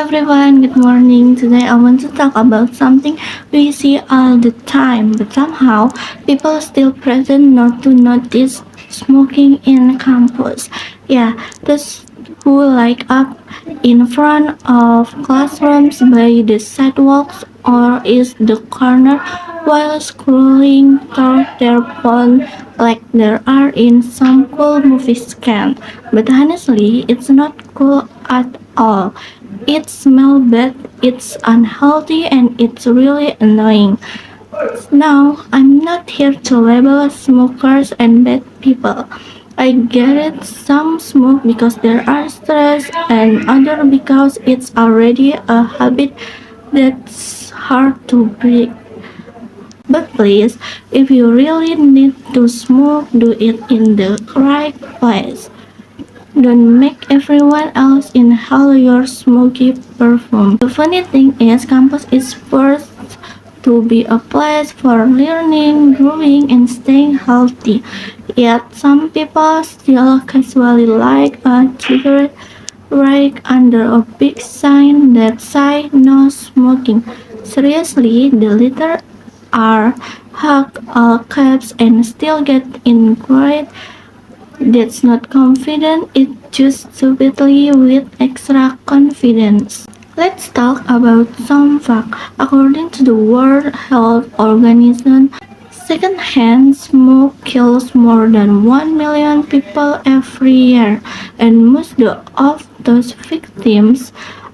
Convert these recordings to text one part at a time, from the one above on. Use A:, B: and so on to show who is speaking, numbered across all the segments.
A: everyone, good morning. Today I want to talk about something we see all the time, but somehow people still pretend not to notice smoking in campus. Yeah, those who like up in front of classrooms by the sidewalks or is the corner while scrolling through their phone like there are in some cool movie scan. But honestly, it's not cool at all. It smells bad, it's unhealthy, and it's really annoying. Now, I'm not here to label smokers and bad people. I get it, some smoke because they are stressed, and other because it's already a habit that's hard to break. But please, if you really need to smoke, do it in the right place. Don't make everyone else inhale your smoky perfume. The funny thing is, campus is supposed to be a place for learning, growing, and staying healthy. Yet some people still casually light a cigarette right under a big sign that says no smoking. Seriously, the letter R hug all caps and still get in grade. That's not confident, it's just stupidly with extra confidence. Let's talk about some facts. According to the World Health Organization, secondhand smoke kills more than 1 million people every year, and most of those victims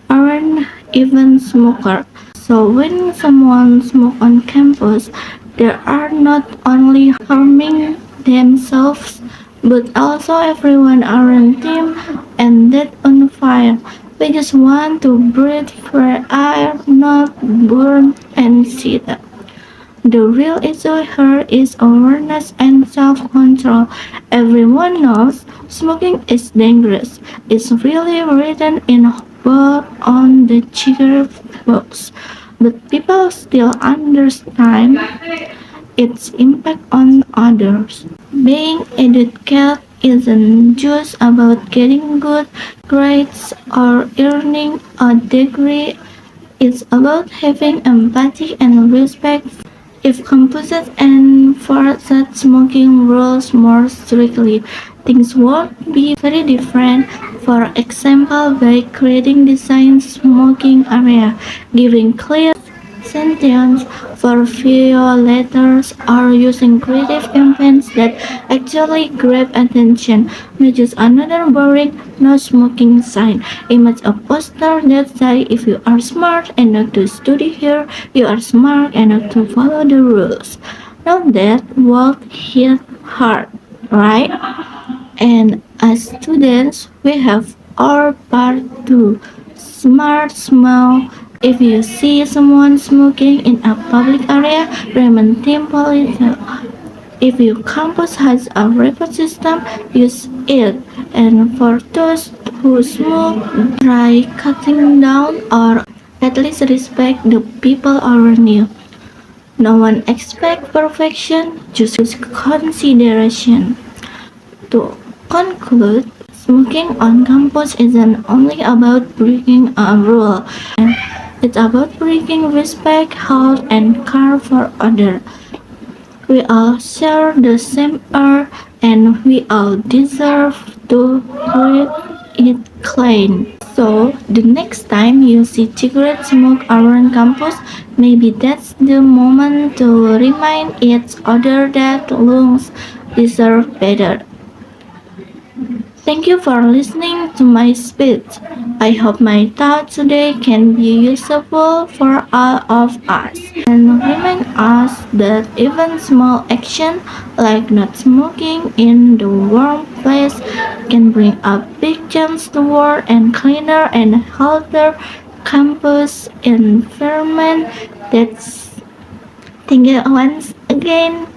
A: aren't even smokers. So when someone smokes on campus, they are not only harming themselves but also everyone around them, and that on fire. We just want to breathe fresh air, not burn and sit. The real issue here is awareness and self-control. Everyone knows smoking is dangerous. It's really written in bold on the cigarette box. But people still understand its impact on others. Being educated isn't just about getting good grades or earning a degree, it's about having empathy and respect. If campuses enforced smoking rules more strictly, things would be very different. For example, by creating design smoking area, giving clear sentence for violators, or using creative campaigns that actually grab attention, not just another boring no smoking sign. Image a poster that says if you are smart and not to study here, you are smart and not to follow the rules. Now that would hit hard, right? And as students, we have our part to smart smell. If you see someone smoking in a public area, remain temporarily. If your campus has a record system, use it. And for those who smoke, try cutting down or at least respect the people around you. No one expects perfection, just consideration. To conclude, smoking on campus isn't only about breaking a rule, it's about breaking respect, health, and care for others. We all share the same air, and we all deserve to breathe it clean. So, the next time you see cigarette smoke around campus, maybe that's the moment to remind each other that lungs deserve better. Thank you for listening to my speech. I hope my thoughts today can be useful for all of us and remind us that even small action like not smoking in the workplace can bring a big change toward a cleaner and healthier campus environment. That's thank you once again.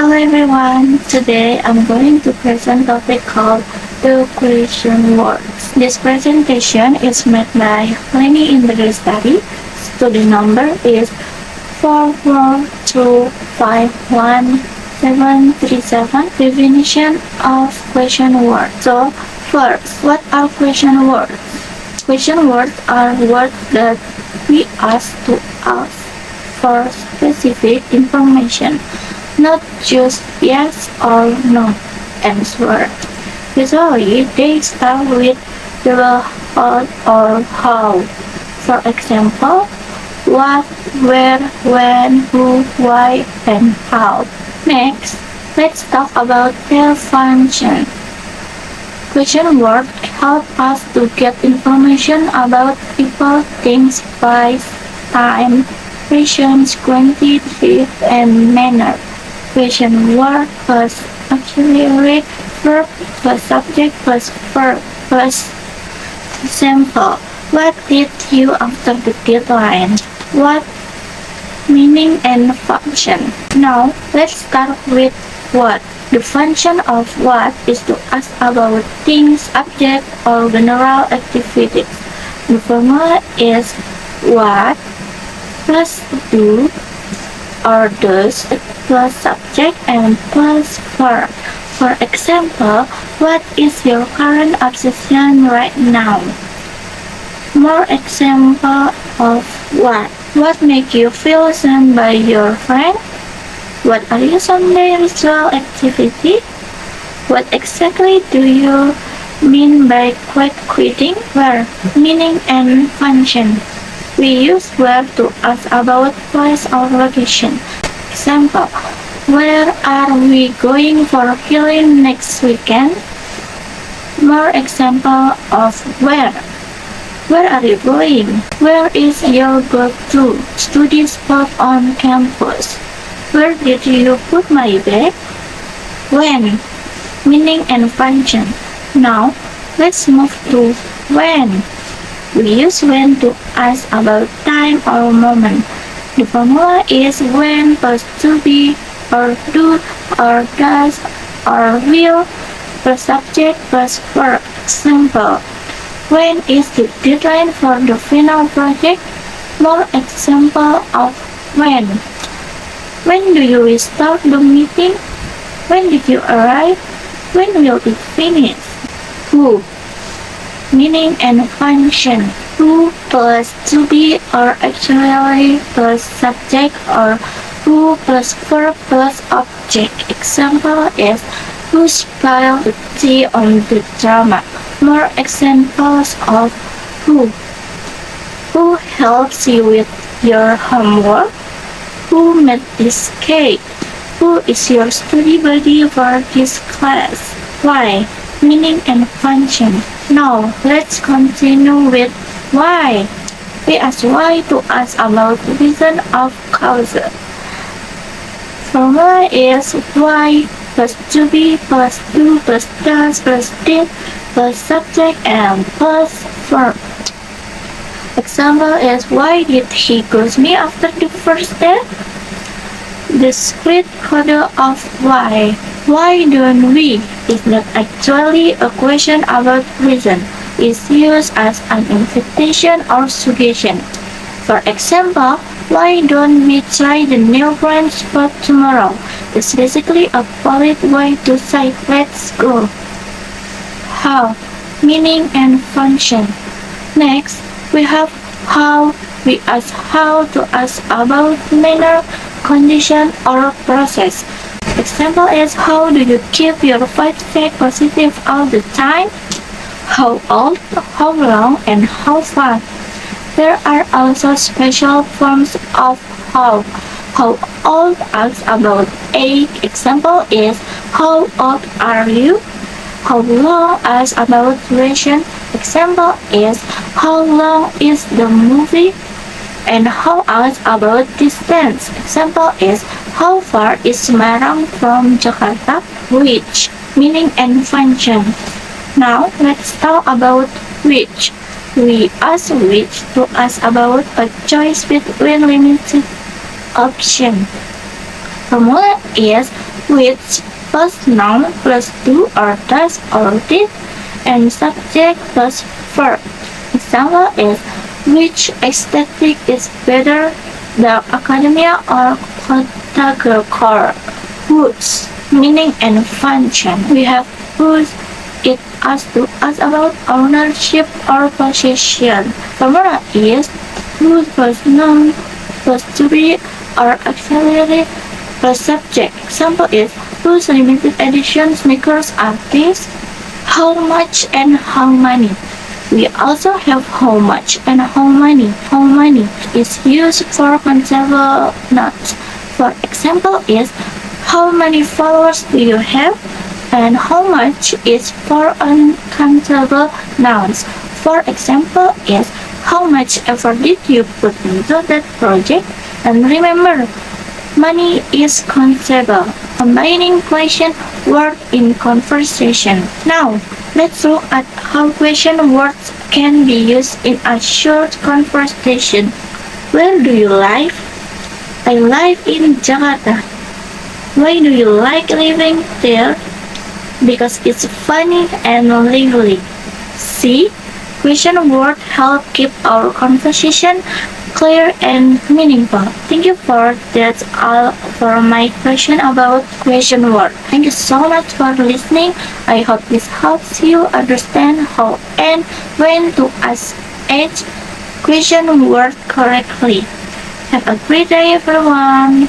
A: Hello everyone, today I'm going to present a topic called the question words. This presentation is made by Lenny in the study. Student number is 4425137. Definition of question words. So first, what are question words? Question words are words that we ask to ask for specific information, not just yes or no answer. Usually, they start with the what or how. For example, what, where, when, who, why, and how. Next, let's talk about their function. Question words help us to get information about people, things, place, time, questions, quantity, and manner. Question word plus auxiliary verb plus subject plus verb plus example. What did you after the deadline? What meaning and function? Now, let's start with what. The function of what is to ask about things, objects, or general activities. The formula is what plus do or does plus subject and plus verb. For example, what is your current obsession right now? More example of what. What make you feel seen by your friend? What are your Sunday ritual activity? What exactly do you mean by quitting? Where, meaning and function. We use where to ask about place or location. Example, where are we going for healing next weekend? More example of where. Where are you going? Where is your go-to study spot on campus? Where did you put my bag? When, meaning and function. Now, let's move to when. We use when to ask about time or moment. The formula is when plus to be or do or does or will plus subject plus verb. Example. When is the deadline for the final project? More example of when. When do you start the meeting? When did you arrive? When will it finish? Who, meaning and function. Who plus to be or auxiliary plus subject or who plus verb plus object. Example is who spilled the tea on the drama. More examples of who. Who helps you with your homework? Who made this cake? Who is your study buddy for this class? Why, meaning and function. Now, let's continue with why. We ask why to ask about reason of cause. Formula is why plus to be plus do plus does plus did plus subject and plus verb. Example is why did he ghost me after the first date? The script code of why. Why don't we is not actually a question about reason. It's used as an invitation or suggestion. For example, why don't we try the new brunch spot tomorrow? It's basically a polite way to say let's go. How, meaning and function. Next, we have how. We ask how to ask about manner, condition, or process. Example is how do you keep your feedback positive all the time? How old, how long, and how far. There are also special forms of how. How old asks about age. Example is how old are you? How long asks about duration. Example is how long is the movie? And how asks about distance. Example is how far is Semarang from Jakarta? Which, meaning and function. Now let's talk about which. We ask which to ask about a choice between limited options. Formula is which plus noun plus do or does or did and subject plus verb. Example is which aesthetic is better, the academia or photographer? Whose, meaning and function. We have whose it asks to us about ownership or possession. Formula is who first noun plus to be or auxiliary plus subject. Example is whose limited edition sneakers are these, how much and how many. We also have how much and how many. How many is used for countable nouns. For example is how many followers do you have? And how much is for uncountable nouns. For example is how much effort did you put into that project? And remember, money is countable. Combining question word in conversation. Now, let's look at how question words can be used in a short conversation. Where do you live? I live in Jakarta. Why do you like living there? Because it's funny and lively. See? Question words help keep our conversation clear and meaningful. Thank you for that's all for my question about question word. Thank you so much for listening. I hope this helps you understand how and when to ask each question word correctly. Have a great day everyone.